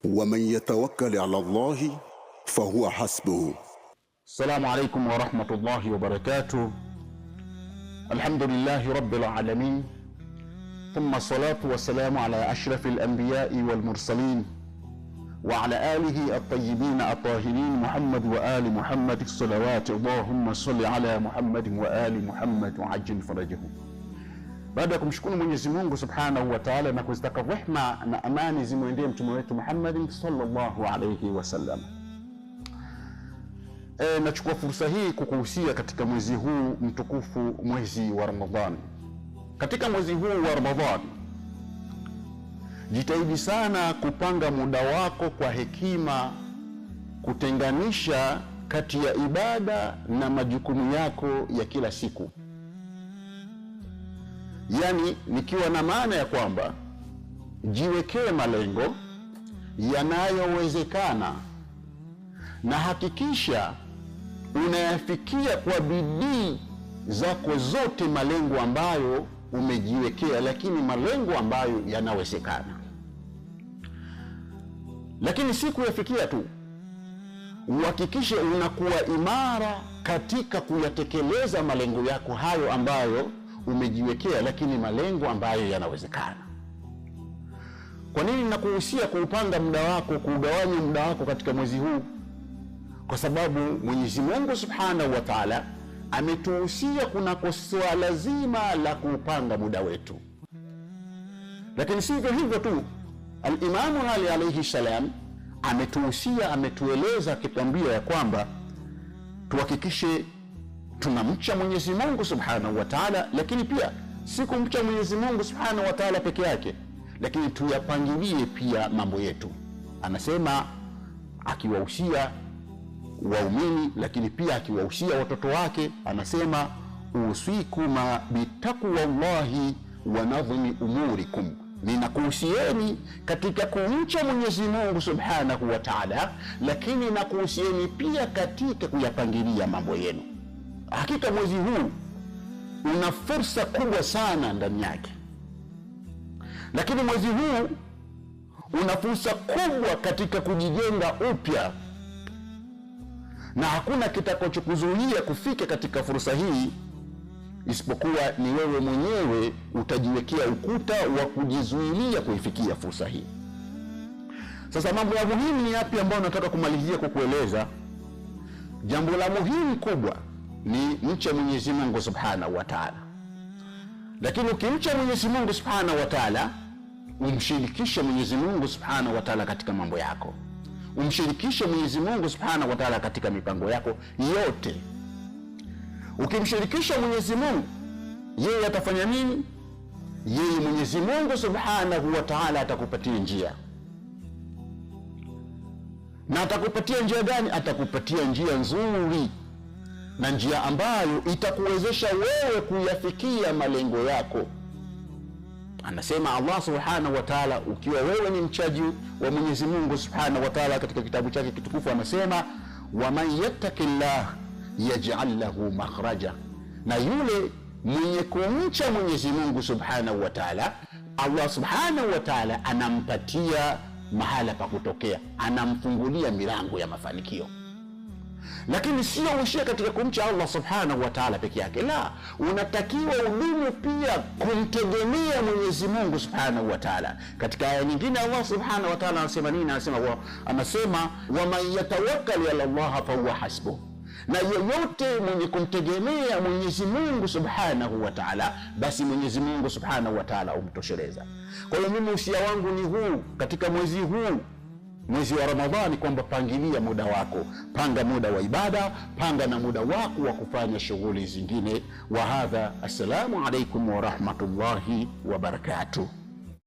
ومن يتوكل على الله فهو حسبه. السلام عليكم ورحمة الله وبركاته. الحمد لله رب العالمين، ثم الصلاة والسلام على أشرف الأنبياء والمرسلين وعلى آله الطيبين الطاهرين محمد وآل محمد، صلوات اللهم صل على محمد وآل محمد وعجل فرجهم. Baada ya kumshukuru Mwenyezi Mungu Subhanahu wa Ta'ala na kuzitaka rehema na amani zimwendee mtume wetu Muhammad sallallahu alayhi wasallam, nachukua fursa hii kukuhusia katika mwezi huu mtukufu, mwezi wa Ramadhani. Katika mwezi huu wa Ramadhani, jitahidi sana kupanga muda wako kwa hekima, kutenganisha kati ya ibada na majukumu yako ya kila siku. Yani nikiwa na maana ya kwamba jiwekee malengo yanayowezekana na hakikisha unayafikia kwa bidii zako zote malengo ambayo umejiwekea, lakini malengo ambayo yanawezekana. Lakini si kuyafikia tu, uhakikishe unakuwa imara katika kuyatekeleza malengo yako hayo ambayo umejiwekea, lakini malengo ambayo yanawezekana. Kwa nini nakuhusia kuupanga muda wako, kuugawanya muda wako katika mwezi huu? Kwa sababu Mwenyezi Mungu Subhanahu wa Ta'ala ametuhusia kunako swala zima la kuupanga muda wetu. Lakini sivyo hivyo tu, Al-Imamu Ali alayhi salam ametuhusia, ametueleza akituambia ya kwamba tuhakikishe tunamcha Mwenyezi Mungu Subhanahu wa Ta'ala, lakini pia si kumcha Mwenyezi Mungu Subhanahu wa Ta'ala peke yake, lakini tuyapangilie pia mambo yetu. Anasema akiwahusia waumini, lakini pia akiwahusia watoto wake, anasema usikuma bitaqwallahi wa nadhmi umurikum, ninakuhusieni katika kumcha Mwenyezi Mungu Subhanahu wa Ta'ala, lakini nakuhusieni pia katika kuyapangilia mambo yenu. Hakika mwezi huu una fursa kubwa sana ndani yake, lakini mwezi huu una fursa kubwa katika kujijenga upya, na hakuna kitakachokuzuia kufika katika fursa hii isipokuwa ni wewe mwenyewe utajiwekea ukuta wa kujizuilia kuifikia fursa hii. Sasa mambo ya muhimu ni yapi ambayo nataka kumalizia kukueleza? Jambo la muhimu kubwa ni mcha Mwenyezi Mungu Subhanahu wa Ta'ala. Lakini ukimcha Mwenyezi Mungu Subhanahu wa Ta'ala, umshirikishe Mwenyezi Mungu Subhanahu wa Ta'ala katika mambo yako, umshirikishe Mwenyezi Mungu Subhanahu wa Ta'ala katika mipango yako yote. Ukimshirikisha Mwenyezi Mungu, yeye atafanya nini? Yeye Mwenyezi Mungu Subhanahu wa Ta'ala atakupatia njia. Na atakupatia njia gani? Atakupatia njia nzuri, na njia ambayo itakuwezesha wewe kuyafikia malengo yako. Anasema Allah Subhanahu wa Ta'ala, ukiwa wewe ni mchaji wa Mwenyezi Mungu Subhanahu wa Ta'ala, katika kitabu chake kitukufu anasema waman yattaqillah yaj'al lahu makhraja, na yule mwenye kumcha Mwenyezi Mungu Subhanahu wa Ta'ala, Allah Subhanahu wa Ta'ala anampatia mahala pa kutokea, anamfungulia milango ya mafanikio. Lakini sio uishie katika kumcha Allah Subhanahu wa Ta'ala peke yake, la, unatakiwa udumu pia kumtegemea Mwenyezi Mungu Subhanahu wa Ta'ala. Katika aya nyingine Allah Subhanahu wa Ta'ala anasema nini? Anasema waman yatawakkal ala Allah fa huwa hasbuh, na yeyote mwenye kumtegemea Mwenyezi Mungu Subhanahu wa Ta'ala, basi Mwenyezi Mungu Subhanahu wa Ta'ala umtosheleza. Kwa hiyo mimi usia wangu ni huu katika mwezi huu, mwezi wa Ramadhani, kwamba pangilia muda wako, panga muda wa ibada, panga na muda wako wa kufanya shughuli zingine. Wa hadha, assalamu alaikum wa rahmatullahi wa barakatuh.